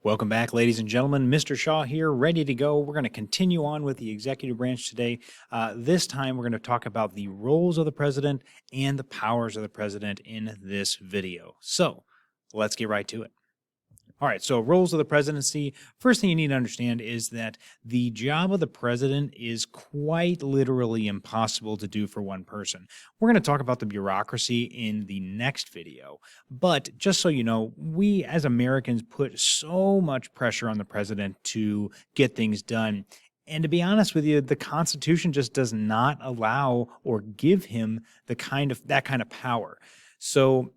Welcome back, ladies and gentlemen. Mr. Shaw here, ready to go. We're going to continue on with the executive branch today. This time, we're going to talk about the roles of the president and the powers of the president in this video. So let's get right to it. All right, so roles of the presidency. First thing you need to understand is that the job of the president is quite literally impossible to do for one person. We're going to talk about the bureaucracy in the next video, but just so you know, we as Americans put so much pressure on the president to get things done. And to be honest with you, the Constitution just does not allow or give him that kind of power. So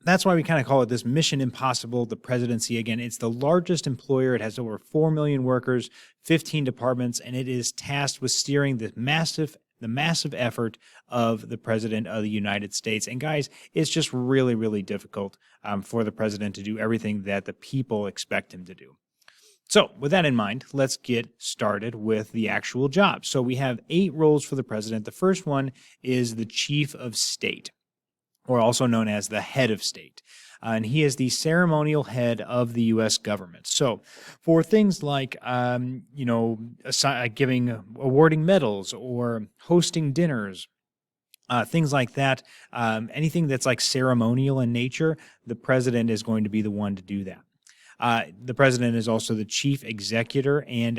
that's why we kind of call it this Mission Impossible, the presidency. Again, it's the largest employer. It has over 4 million workers, 15 departments, and it is tasked with steering the massive effort of the president of the United States. And guys, it's just really, really difficult for the president to do everything that the people expect him to do. So with that in mind, let's get started with the actual job. So we have 8 roles for the president. The first one is the chief of state, or also known as the head of state. And he is the ceremonial head of the U.S. government. So for things like, awarding medals or hosting dinners, things like that, anything that's like ceremonial in nature, the president is going to be the one to do that. The president is also the chief executive and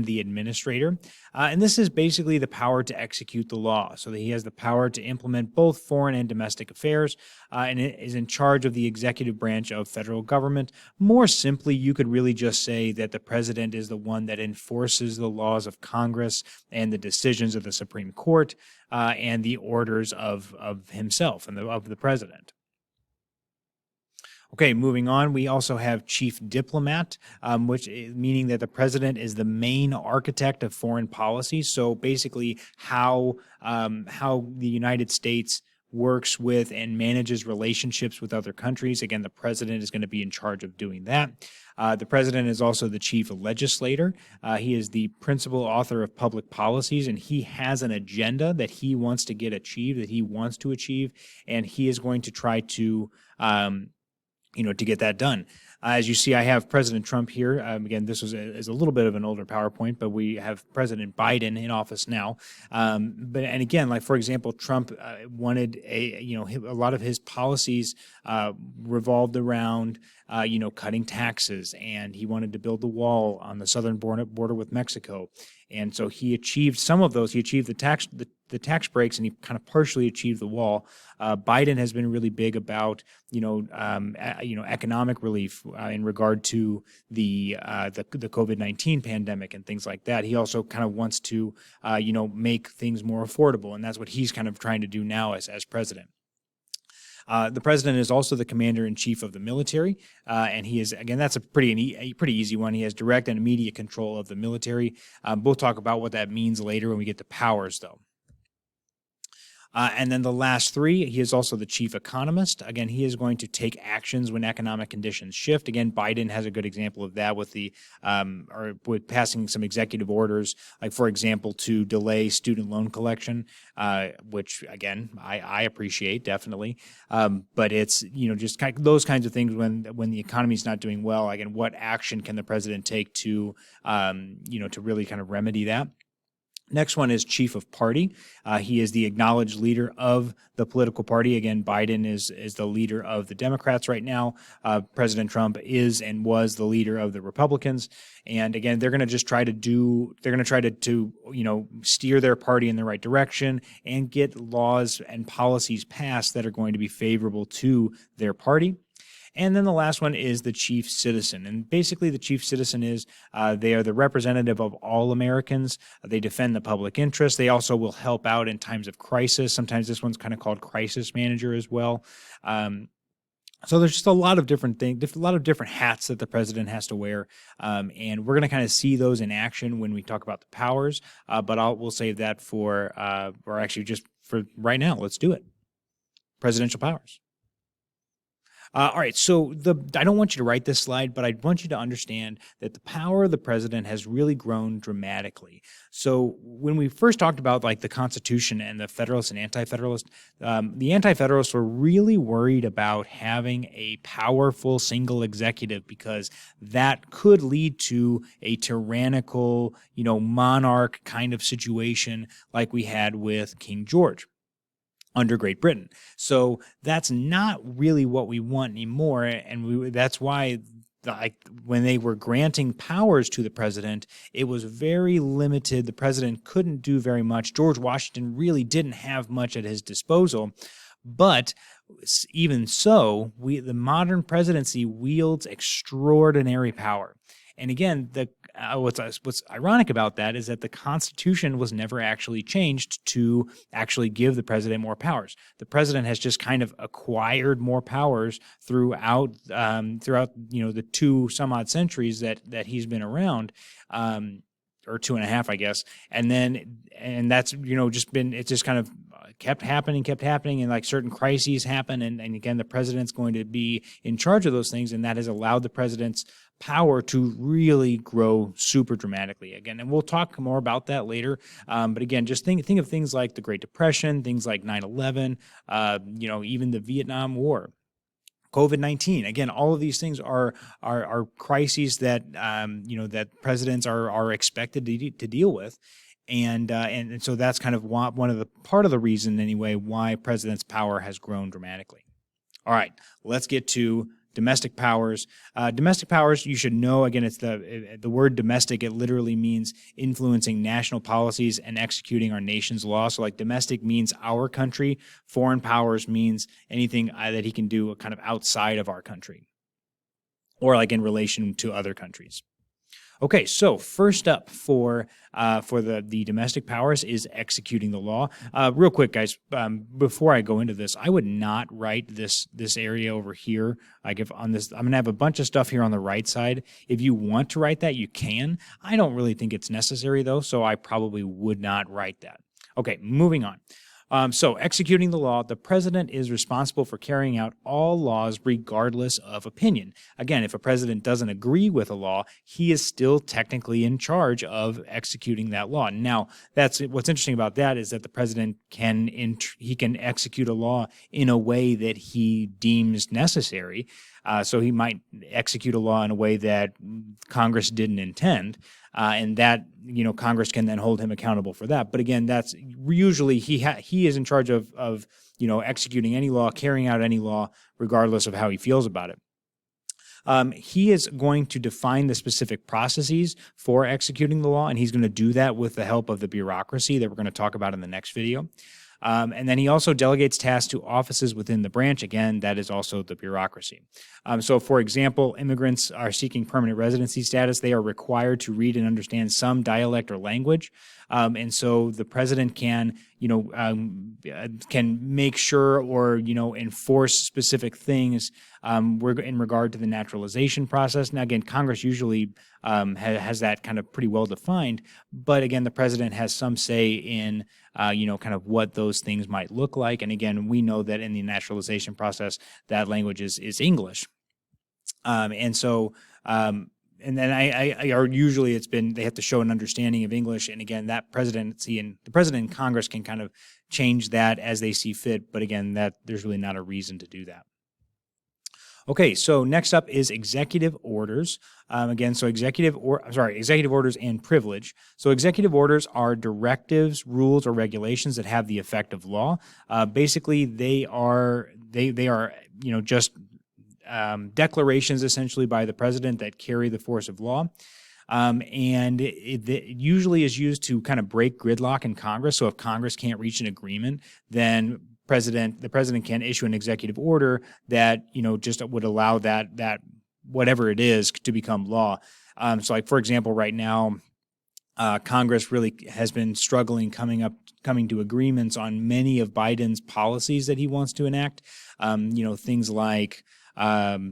the administrator. And this is basically the power to execute the law. So that he has the power to implement both foreign and domestic affairs, and it is in charge of the executive branch of federal government. More simply, you could really just say that the president is the one that enforces the laws of Congress and the decisions of the Supreme Court, and the orders of himself and of the president. Okay, moving on, we also have chief diplomat, which is meaning that the president is the main architect of foreign policy. So basically, how the United States works with and manages relationships with other countries. Again, the president is going to be in charge of doing that. The president is also the chief legislator. He is the principal author of public policies, and he has an agenda that he wants to get achieved, that he wants to achieve, and he is going to try to to get that done. As you see, I have President Trump here. Again, this is a little bit of an older PowerPoint, but we have President Biden in office now. And again, like for example, Trump wanted a lot of his policies revolved around cutting taxes, and he wanted to build the wall on the southern border with Mexico. And so he achieved some of those. He achieved the tax breaks, and he kind of partially achieved the wall. Biden has been really big about economic relief in regard to the COVID-19 pandemic and things like that. He also kind of wants to make things more affordable, and that's what he's kind of trying to do now as president. The president is also the commander-in-chief of the military, and he is, again, that's a pretty easy one. He has direct and immediate control of the military. We'll talk about what that means later when we get to powers, though. And then the last 3, he is also the chief economist. Again, he is going to take actions when economic conditions shift. Again, Biden has a good example of that with with passing some executive orders, like for example, to delay student loan collection, which again I appreciate definitely. But it's just kind of those kinds of things when the economy is not doing well. Again, what action can the president take to to really kind of remedy that? Next one is chief of party. He is the acknowledged leader of the political party. Again, Biden is the leader of the Democrats right now. President Trump is and was the leader of the Republicans. And again, they're going to just try to steer their party in the right direction and get laws and policies passed that are going to be favorable to their party. And then the last one is the chief citizen. And basically the chief citizen is they are the representative of all Americans. They defend the public interest. They also will help out in times of crisis. Sometimes this one's kind of called crisis manager as well. So there's just a lot of different things, a lot of different hats that the president has to wear. And we're going to kind of see those in action when we talk about the powers. But we'll save that for just for right now. Let's do it. Presidential powers. All right, so I don't want you to write this slide, but I want you to understand that the power of the president has really grown dramatically. So when we first talked about like the Constitution and the Federalists and Anti-Federalists, the Anti-Federalists were really worried about having a powerful single executive because that could lead to a tyrannical, monarch kind of situation like we had with King George under Great Britain. So that's not really what we want anymore. And that's why when they were granting powers to the president, it was very limited. The president couldn't do very much. George Washington really didn't have much at his disposal. But even so, the modern presidency wields extraordinary power. And again, what's ironic about that is that the Constitution was never actually changed to actually give the president more powers. The president has just kind of acquired more powers throughout the 2 some odd centuries that he's been around. Or 2.5, I guess. And that's, it's just kind of kept happening. And like certain crises happen. And again, the president's going to be in charge of those things. And that has allowed the president's power to really grow super dramatically again. And we'll talk more about that later. But again, just think of things like the Great Depression, things like 9/11, even the Vietnam War. COVID-19. Again, all of these things are crises that that presidents are expected to deal with, and so that's kind of part of the reason anyway why president's power has grown dramatically. All right, let's get to domestic powers. Domestic powers, you should know, again, it's the word domestic. It literally means influencing national policies and executing our nation's law. So like domestic means our country. Foreign powers means anything that he can do kind of outside of our country or like in relation to other countries. Okay, so first up for the domestic powers is executing the law. Real quick, guys, before I go into this, I would not write this area over here. Like if on this, I'm going to have a bunch of stuff here on the right side. If you want to write that, you can. I don't really think it's necessary though, so I probably would not write that. Okay, moving on. So executing the law, the president is responsible for carrying out all laws regardless of opinion. Again, if a president doesn't agree with a law, he is still technically in charge of executing that law. Now, that's what's interesting about that is that the president can execute a law in a way that he deems necessary. So he might execute a law in a way that Congress didn't intend. And that, Congress can then hold him accountable for that. But again, that's usually he is in charge of executing any law, carrying out any law, regardless of how he feels about it. He is going to define the specific processes for executing the law, and he's going to do that with the help of the bureaucracy that we're going to talk about in the next video. And then he also delegates tasks to offices within the branch. Again, that is also the bureaucracy. So, for example, immigrants are seeking permanent residency status. They are required to read and understand some dialect or language. And so the president can make sure or, enforce specific things in regard to the naturalization process. Now, again, Congress usually has that kind of pretty well defined. But again, the president has some say in, kind of what those things might look like. And again, we know that in the naturalization process, that language is English. And then usually they have to show an understanding of English. And again, that presidency and the president and Congress can kind of change that as they see fit. But again, there's really not a reason to do that. Okay, so next up is executive orders. Executive orders and privilege. So executive orders are directives, rules, or regulations that have the effect of law. Basically, they are just declarations essentially by the president that carry the force of law. And it usually is used to kind of break gridlock in Congress. So if Congress can't reach an agreement, then the president can issue an executive order that, just would allow that whatever it is to become law. So like, for example, right now, Congress really has been struggling coming to agreements on many of Biden's policies that he wants to enact. Things like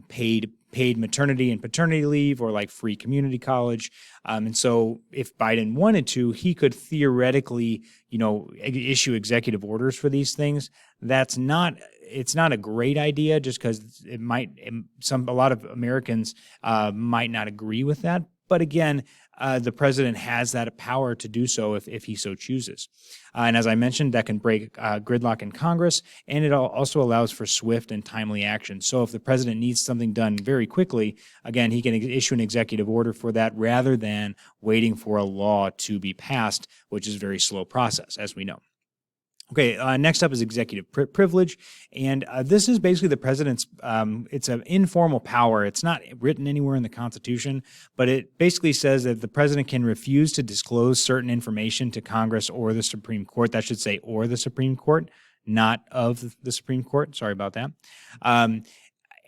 paid maternity and paternity leave, or like free community college. And so if Biden wanted to, he could theoretically, issue executive orders for these things. That's not it's not a great idea just because a lot of Americans might not agree with that. But again, the president has that power to do so if he so chooses. And as I mentioned, that can break gridlock in Congress, and it also allows for swift and timely action. So if the president needs something done very quickly, again, he can issue an executive order for that rather than waiting for a law to be passed, which is a very slow process, as we know. Okay, next up is executive privilege, and this is basically the president's, it's an informal power. It's not written anywhere in the Constitution, but it basically says that the president can refuse to disclose certain information to Congress or the Supreme Court. That should say or the Supreme Court, not of the Supreme Court. Sorry about that.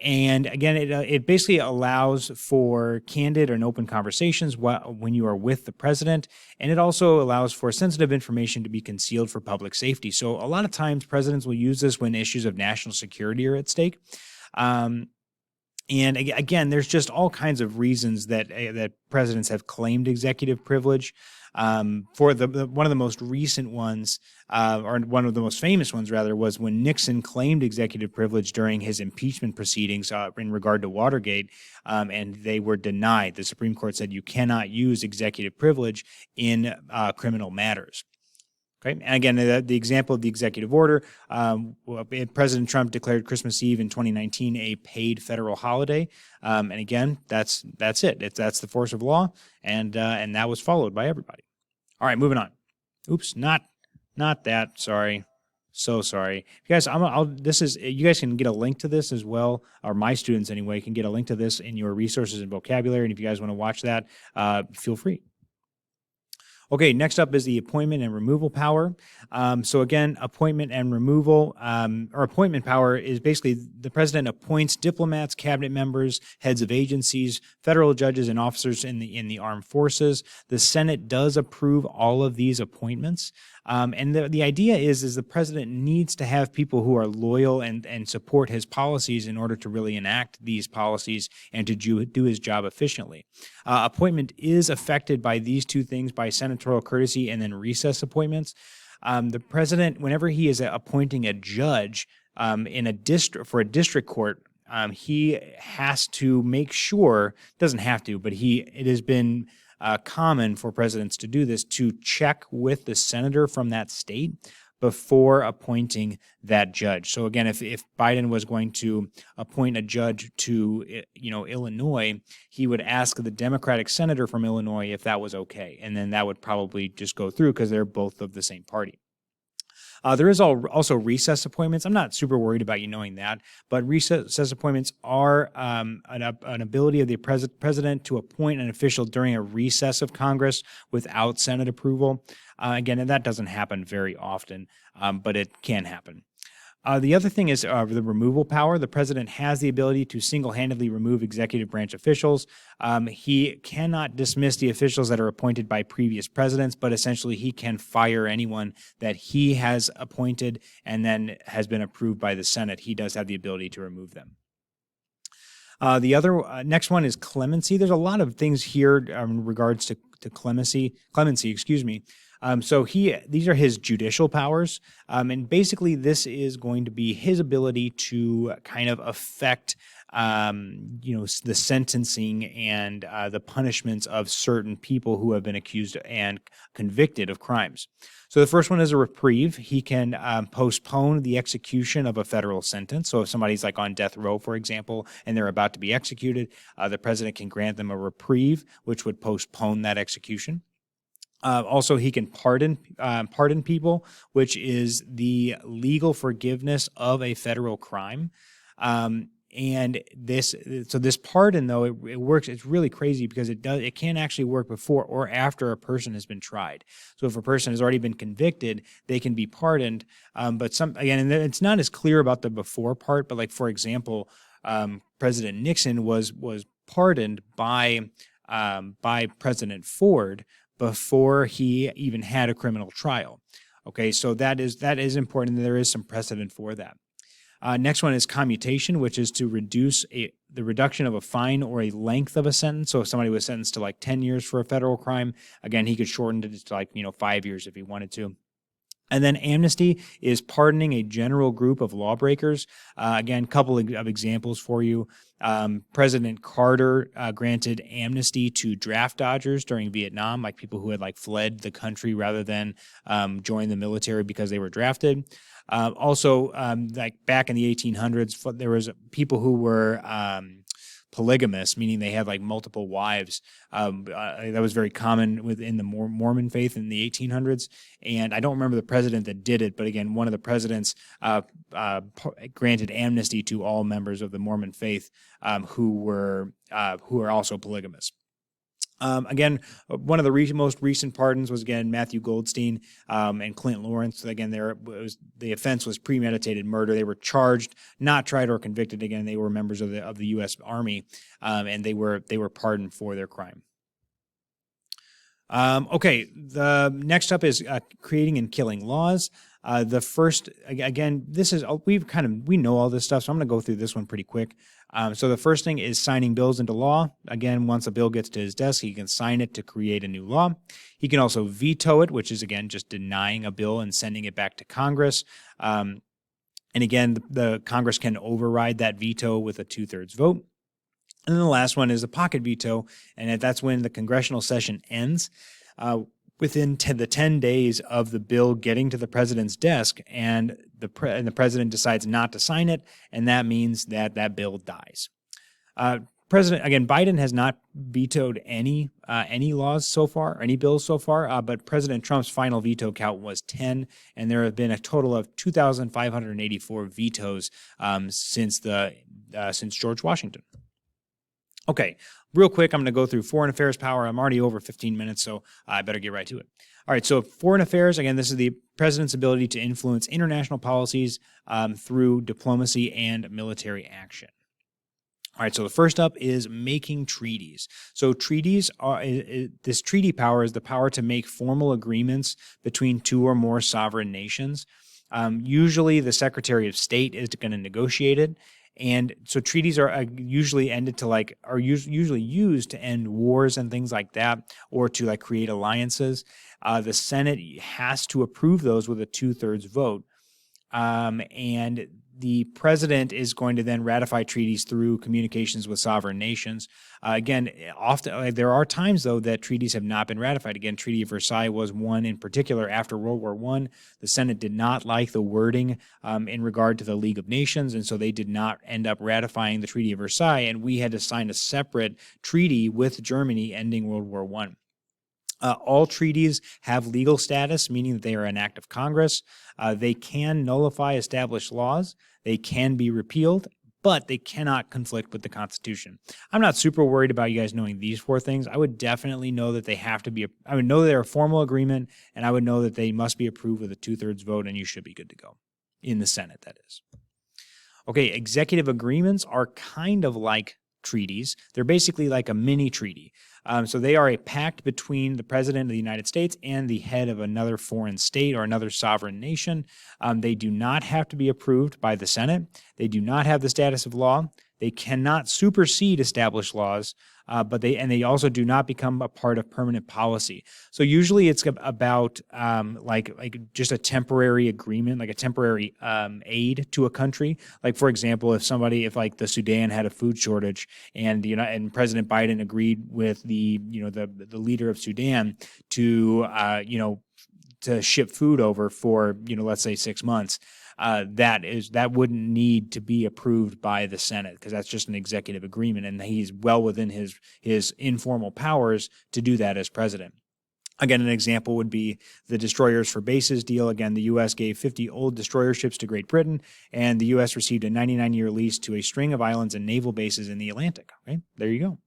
And again, it basically allows for candid and open conversations when you are with the president, and it also allows for sensitive information to be concealed for public safety. So a lot of times presidents will use this when issues of national security are at stake. And again, there's just all kinds of reasons that presidents have claimed executive privilege. For one of the most recent ones, or one of the most famous ones rather, was when Nixon claimed executive privilege during his impeachment proceedings in regard to Watergate, and they were denied. The Supreme Court said you cannot use executive privilege in criminal matters. Okay. And again, the example of the executive order, President Trump declared Christmas Eve in 2019 a paid federal holiday. And again, that's it. That's the force of law, and that was followed by everybody. All right, moving on. Oops, not that. Sorry. So sorry. You guys, you guys can get a link to this as well, or my students anyway can get a link to this in your resources and vocabulary. And if you guys want to watch that, feel free. Okay, next up is the appointment and removal power. So again, appointment and removal, or appointment power is basically the president appoints diplomats, cabinet members, heads of agencies, federal judges, and officers in the armed forces. The Senate does approve all of these appointments. And the idea is the president needs to have people who are loyal and support his policies in order to really enact these policies and to do his job efficiently. Appointment is affected by these two things, by senatorial courtesy and then recess appointments. The president, whenever he is appointing a judge in a district for a district court, he has to make sure, doesn't have to, but it has been common for presidents to do this, to check with the senator from that state before appointing that judge. So again, if Biden was going to appoint a judge to Illinois, he would ask the Democratic senator from Illinois if that was okay, and then that would probably just go through because they're both of the same party. There is also recess appointments. I'm not super worried about you knowing that, but recess appointments are an ability of the president to appoint an official during a recess of Congress without Senate approval. Again, and that doesn't happen very often, but it can happen. The other thing is the removal power. The president has the ability to single-handedly remove executive branch officials. He cannot dismiss the officials that are appointed by previous presidents, but essentially he can fire anyone that he has appointed and then has been approved by the Senate. He does have the ability to remove them. The other next one is clemency. There's a lot of things here in regards to clemency. So these are his judicial powers, and basically this is going to be his ability to kind of affect, the sentencing and the punishments of certain people who have been accused and convicted of crimes. So the first one is a reprieve. He can postpone the execution of a federal sentence. So if somebody's like on death row, for example, and they're about to be executed, the president can grant them a reprieve, which would postpone that execution. Also, he can pardon people, which is the legal forgiveness of a federal crime. And this pardon, though, it works. It's really crazy because it can actually work before or after a person has been tried. So if a person has already been convicted, they can be pardoned. But and it's not as clear about the before part. But like, for example, President Nixon was pardoned by President Ford before he even had a criminal trial. Okay, so that is important. There is some precedent for that. Next one is commutation, which is to reduce the reduction of a fine or a length of a sentence. So if somebody was sentenced to like 10 years for a federal crime, again, he could shorten it to 5 years if he wanted to. And then amnesty is pardoning a general group of lawbreakers. Again, a couple of examples for you. President Carter granted amnesty to draft dodgers during Vietnam, like people who had like fled the country rather than join the military because they were drafted. Also, like back in the 1800s, there was people who were polygamous, meaning they had like multiple wives. That was very common within the Mormon faith in the 1800s. And I don't remember the president that did it, but again, one of the presidents granted amnesty to all members of the Mormon faith who were also polygamous. Again, one of the most recent pardons was, again, Matthew Goldstein and Clint Lawrence. Again, the offense was premeditated murder. They were charged, not tried or convicted. Again, they were members of the U.S. Army, and they were pardoned for their crime. Okay, the next up is creating and killing laws. The first, again, we know all this stuff, so I'm going to go through this one pretty quick. So the first thing is signing bills into law. Again, once a bill gets to his desk, he can sign it to create a new law. He can also veto it, which is, again, just denying a bill and sending it back to Congress. And again, the Congress can override that veto with a 2/3 vote. And then the last one is a pocket veto, and that's when the congressional session ends. Within the 10 days of the bill getting to the president's desk, and the president decides not to sign it, and that means that bill dies. Biden has not vetoed any laws so far, any bills so far, but President Trump's final veto count was 10, and there have been a total of 2,584 vetoes since George Washington. Okay, real quick, I'm going to go through foreign affairs power. I'm already over 15 minutes, so I better get right to it. All right, so foreign affairs, again, this is the president's ability to influence international policies through diplomacy and military action. All right, so the first up is making treaties. So treaties this treaty power is the power to make formal agreements between two or more sovereign nations. Usually the Secretary of State is going to negotiate it. And so treaties are usually usually used to end wars and things like that, or to create alliances. The Senate has to approve those with a 2/3 vote. And the president is going to then ratify treaties through communications with sovereign nations. Again, often there are times, though, that treaties have not been ratified. Again, Treaty of Versailles was one in particular after World War I. The Senate did not like the wording in regard to the League of Nations, and so they did not end up ratifying the Treaty of Versailles, and we had to sign a separate treaty with Germany ending World War I. All treaties have legal status, meaning that they are an act of Congress. They can nullify established laws. They can be repealed, but they cannot conflict with the Constitution. I'm not super worried about you guys knowing these four things. I would definitely know that they have to be. I would know they're a formal agreement, and I would know that they must be approved with a 2/3 vote, and you should be good to go in the Senate, that is. Okay, executive agreements are kind of like treaties. They're basically like a mini treaty. So they are a pact between the president of the United States and the head of another foreign state or another sovereign nation. They do not have to be approved by the Senate. They do not have the status of law. They cannot supersede established laws, but they also do not become a part of permanent policy. So usually it's about like just a temporary agreement, like a temporary aid to a country. Like, for example, if the Sudan had a food shortage, and and President Biden agreed with the leader of Sudan to ship food over for let's say 6 months. That wouldn't need to be approved by the Senate, because that's just an executive agreement, and he's well within his informal powers to do that as president. Again, an example would be the Destroyers for Bases deal. Again, the U.S. gave 50 old destroyer ships to Great Britain, and the U.S. received a 99-year lease to a string of islands and naval bases in the Atlantic. Okay, there you go.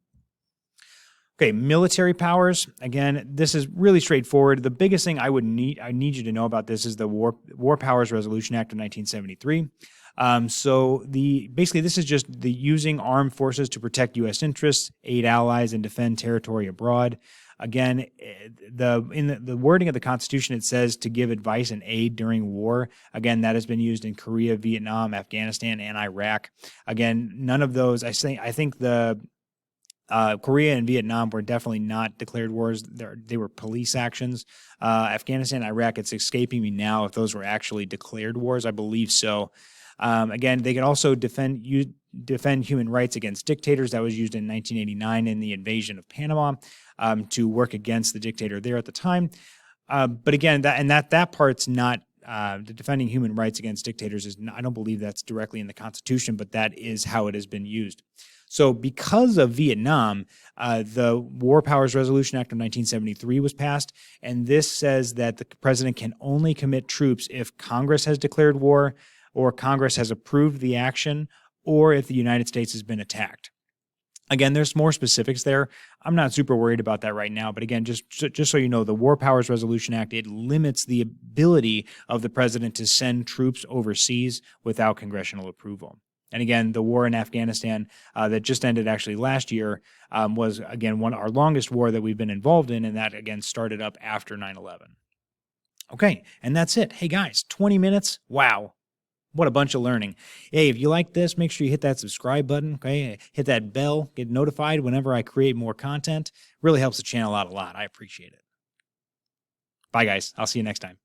Okay, military powers. Again, this is really straightforward. The biggest thing I need you to know about this is the War Powers Resolution Act of 1973. Basically this is just the using armed forces to protect U.S. interests, aid allies, and defend territory abroad. Again, in the wording of the Constitution, it says to give advice and aid during war. Again, that has been used in Korea, Vietnam, Afghanistan, and Iraq. Again, none of those. I think the Korea and Vietnam were definitely not declared wars. They were police actions. Afghanistan, Iraq, it's escaping me now if those were actually declared wars. I believe so. Again, they can also defend human rights against dictators. That was used in 1989 in the invasion of Panama to work against the dictator there at the time. But again, that part's not the defending human rights against dictators is not, I don't believe that's directly in the Constitution, but that is how it has been used. So because of Vietnam, the War Powers Resolution Act of 1973 was passed, and this says that the president can only commit troops if Congress has declared war or Congress has approved the action or if the United States has been attacked. Again, there's more specifics there. I'm not super worried about that right now. But again, just so you know, the War Powers Resolution Act, it limits the ability of the president to send troops overseas without congressional approval. And again, the war in Afghanistan that just ended actually last year was, again, our longest war that we've been involved in. And that, again, started up after 9/11. Okay, and that's it. Hey, guys, 20 minutes. Wow. What a bunch of learning. Hey, if you like this, make sure you hit that subscribe button, okay? Hit that bell, get notified whenever I create more content. Really helps the channel out a lot. I appreciate it. Bye, guys. I'll see you next time.